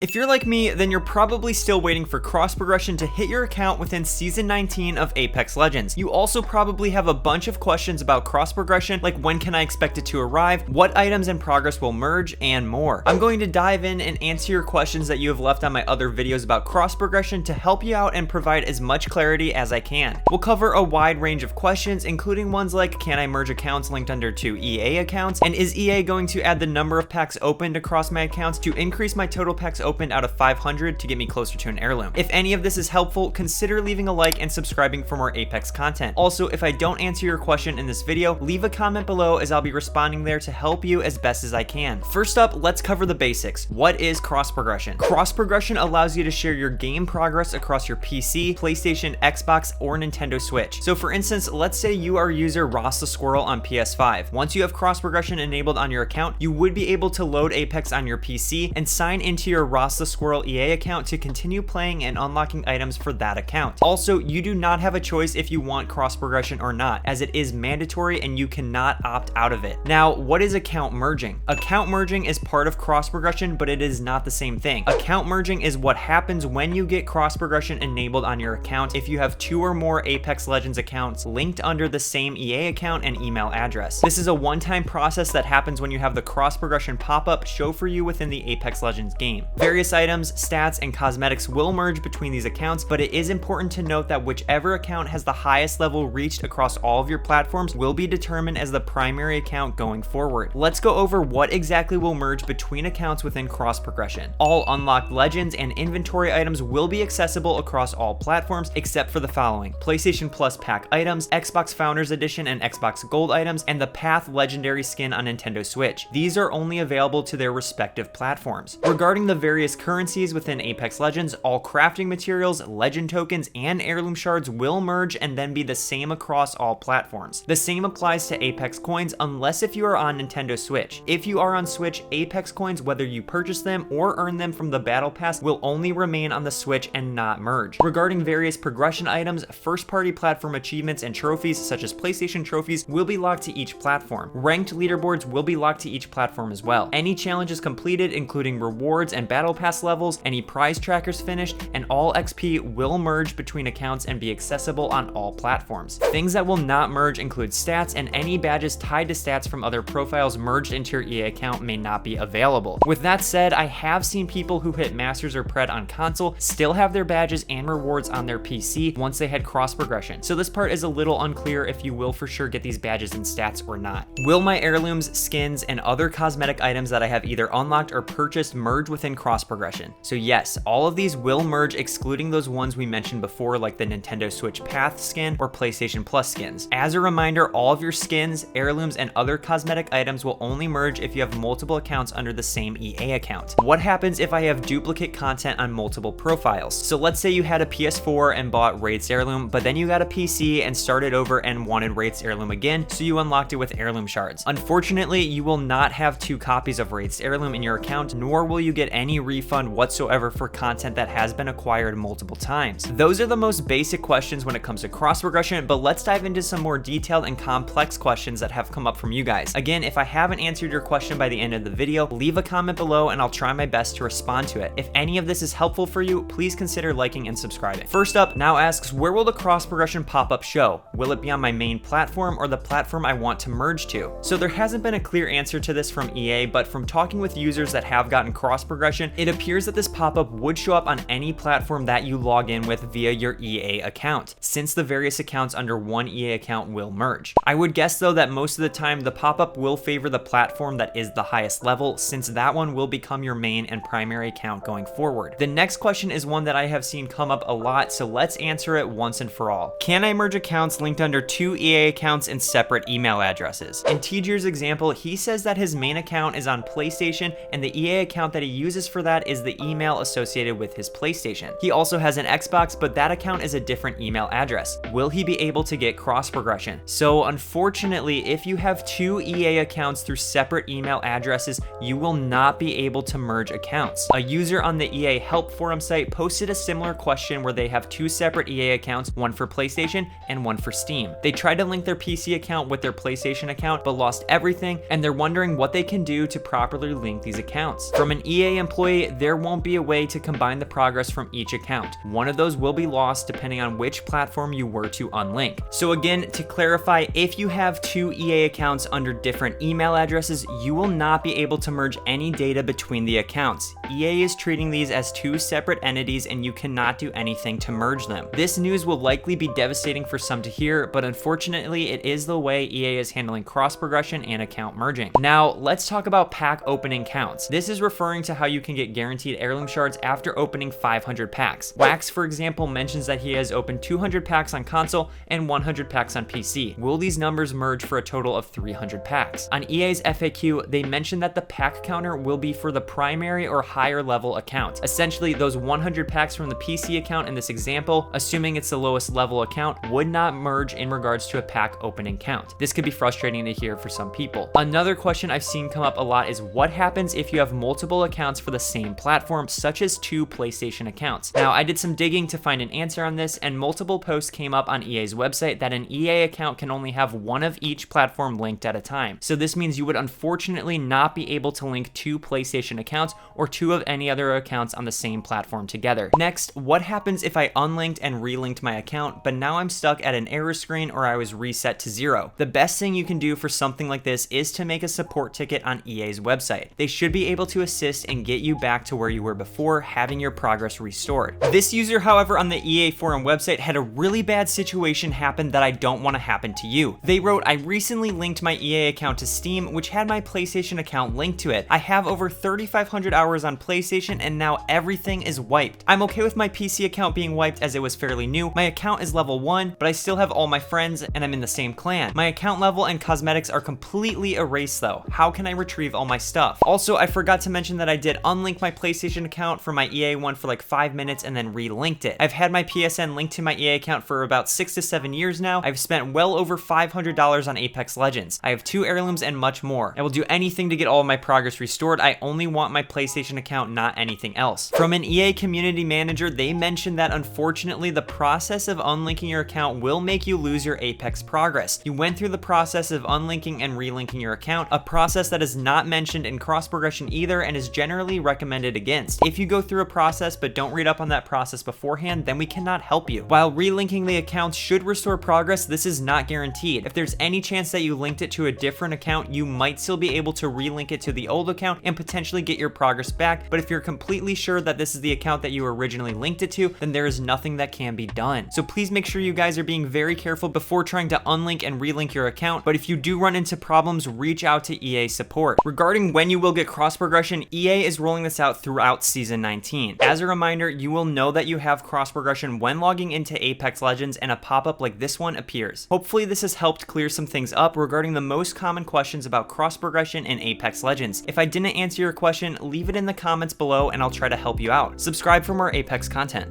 If you're like me, then you're probably still waiting for cross progression to hit your account within Season 19 of Apex Legends. You also probably have a bunch of questions about cross progression, like when can I expect it to arrive, what items in progress will merge, and more. I'm going to dive in and answer your questions that you have left on my other videos about cross progression to help you out and provide as much clarity as I can. We'll cover a wide range of questions, including ones like, can I merge accounts linked under two EA accounts, and is EA going to add the number of packs opened across my accounts to increase my total packs opened out of 500 to get me closer to an heirloom. If any of this is helpful, consider leaving a like and subscribing for more Apex content. Also, if I don't answer your question in this video, leave a comment below as I'll be responding there to help you as best as I can. First up, let's cover the basics. What is cross progression? Cross progression allows you to share your game progress across your PC, PlayStation, Xbox, or Nintendo Switch. So for instance, let's say you are user Ross the Squirrel on PS5. Once you have cross progression enabled on your account, you would be able to load Apex on your PC and sign into your Ross the Squirrel EA account to continue playing and unlocking items for that account. Also, you do not have a choice if you want cross progression or not, as it is mandatory and you cannot opt out of it. Now, what is account merging? Account merging is part of cross progression, but it is not the same thing. Account merging is what happens when you get cross progression enabled on your account if you have 2 or more Apex Legends accounts linked under the same EA account and email address. This is a one-time process that happens when you have the cross progression pop-up show for you within the Apex Legends game. Various items, stats, and cosmetics will merge between these accounts, but it is important to note that whichever account has the highest level reached across all of your platforms will be determined as the primary account going forward. Let's go over what exactly will merge between accounts within cross progression. All unlocked legends and inventory items will be accessible across all platforms except for the following: PlayStation Plus pack items, Xbox Founders Edition and Xbox Gold items, and the Path legendary skin on Nintendo Switch. These are only available to their respective platforms. Regarding the various currencies within Apex Legends, all crafting materials, legend tokens, and heirloom shards will merge and then be the same across all platforms. The same applies to Apex coins unless if you are on Nintendo Switch. If you are on Switch, Apex coins, whether you purchase them or earn them from the Battle Pass, will only remain on the Switch and not merge. Regarding various progression items, first-party platform achievements and trophies such as PlayStation trophies will be locked to each platform. Ranked leaderboards will be locked to each platform as well. Any challenges completed, including rewards and Battle Pass levels, any prize trackers finished, and all XP will merge between accounts and be accessible on all platforms. Things that will not merge include stats, and any badges tied to stats from other profiles merged into your EA account may not be available. With that said, I have seen people who hit Masters or Pred on console still have their badges and rewards on their PC once they had cross progression. So this part is a little unclear if you will for sure get these badges and stats or not. Will my heirlooms, skins, and other cosmetic items that I have either unlocked or purchased merge within cross progression? So yes, all of these will merge, excluding those ones we mentioned before, like the Nintendo Switch Path skin or PlayStation Plus skins. As a reminder, all of your skins, heirlooms, and other cosmetic items will only merge if you have multiple accounts under the same EA account. What happens if I have duplicate content on multiple profiles? So let's say you had a PS4 and bought Wraith's Heirloom, but then you got a PC and started over and wanted Wraith's Heirloom again, so you unlocked it with heirloom shards. Unfortunately, you will not have 2 copies of Wraith's Heirloom in your account, nor will you get any refund whatsoever for content that has been acquired multiple times. Those are the most basic questions when it comes to cross progression, but let's dive into some more detailed and complex questions that have come up from you guys. Again, if I haven't answered your question by the end of the video, leave a comment below and I'll try my best to respond to it. If any of this is helpful for you, please consider liking and subscribing. First up, now asks, where will the cross progression pop-up show? Will it be on my main platform or the platform I want to merge to? So there hasn't been a clear answer to this from EA, but from talking with users that have gotten cross progression, it appears that this pop-up would show up on any platform that you log in with via your EA account, since the various accounts under one EA account will merge. I would guess though that most of the time the pop-up will favor the platform that is the highest level, since that one will become your main and primary account going forward. The next question is one that I have seen come up a lot, so let's answer it once and for all. Can I merge accounts linked under 2 EA accounts and separate email addresses? In TJer's example, he says that his main account is on PlayStation and the EA account that he uses for that is the email associated with his PlayStation. He also has an Xbox, but that account is a different email address. Will he be able to get cross progression? So unfortunately, if you have 2 EA accounts through separate email addresses, you will not be able to merge accounts. A user on the EA help forum site posted a similar question where they have 2 separate EA accounts, one for PlayStation and one for Steam. They tried to link their PC account with their PlayStation account, but lost everything, and they're wondering what they can do to properly link these accounts. From an EA employee way, there won't be a way to combine the progress from each account. One of those will be lost depending on which platform you were to unlink. So again, to clarify, if you have two EA accounts under different email addresses, you will not be able to merge any data between the accounts. EA is treating these as two separate entities and you cannot do anything to merge them. This news will likely be devastating for some to hear, but unfortunately it is the way EA is handling cross progression and account merging. Now let's talk about pack opening counts. This is referring to how you can get guaranteed heirloom shards after opening 500 packs. Wax, for example, mentions that he has opened 200 packs on console and 100 packs on PC. Will these numbers merge for a total of 300 packs? On EA's FAQ, they mentioned that the pack counter will be for the primary or higher level accounts. Essentially, those 100 packs from the PC account in this example, assuming it's the lowest level account, would not merge in regards to a pack opening count. This could be frustrating to hear for some people. Another question I've seen come up a lot is what happens if you have multiple accounts for the same platform, such as two PlayStation accounts? Now, I did some digging to find an answer on this, and multiple posts came up on EA's website that an EA account can only have one of each platform linked at a time. So this means you would unfortunately not be able to link two PlayStation accounts or two of any other accounts on the same platform together. Next, what happens if I unlinked and relinked my account, but now I'm stuck at an error screen or I was reset to 0? The best thing you can do for something like this is to make a support ticket on EA's website. They should be able to assist and get you back to where you were before, having your progress restored. This user, however, on the EA forum website had a really bad situation happen that I don't want to happen to you. They wrote, I recently linked my EA account to Steam, which had my PlayStation account linked to it. I have over 3,500 hours on PlayStation and now everything is wiped. I'm okay with my PC account being wiped as it was fairly new. My account is level 1, but I still have all my friends and I'm in the same clan. My account level and cosmetics are completely erased though. How can I retrieve all my stuff? Also, I forgot to mention that I did unlink my PlayStation account from my EA one for like 5 minutes and then relinked it. I've had my PSN linked to my EA account for about 6 to 7 years now. I've spent well over $500 on Apex Legends. I have 2 heirlooms and much more. I will do anything to get all of my progress restored. I only want my PlayStation account, not anything else. From an EA community manager, they mentioned that unfortunately the process of unlinking your account will make you lose your Apex progress. You went through the process of unlinking and relinking your account, a process that is not mentioned in cross progression either and is generally recommended against. If you go through a process but don't read up on that process beforehand, then we cannot help you. While relinking the accounts should restore progress, this is not guaranteed. If there's any chance that you linked it to a different account, you might still be able to relink it to the old account and potentially get your progress back. But if you're completely sure that this is the account that you originally linked it to, then there is nothing that can be done. So please make sure you guys are being very careful before trying to unlink and relink your account. But if you do run into problems, reach out to EA support. Regarding when you will get cross progression, EA is rolling this out throughout Season 19. As a reminder, you will know that you have cross progression when logging into Apex Legends and a pop-up like this one appears. Hopefully this has helped clear some things up regarding the most common questions about cross progression in Apex Legends. If I didn't answer your question, leave it in the comments below and I'll try to help you out. Subscribe for more Apex content.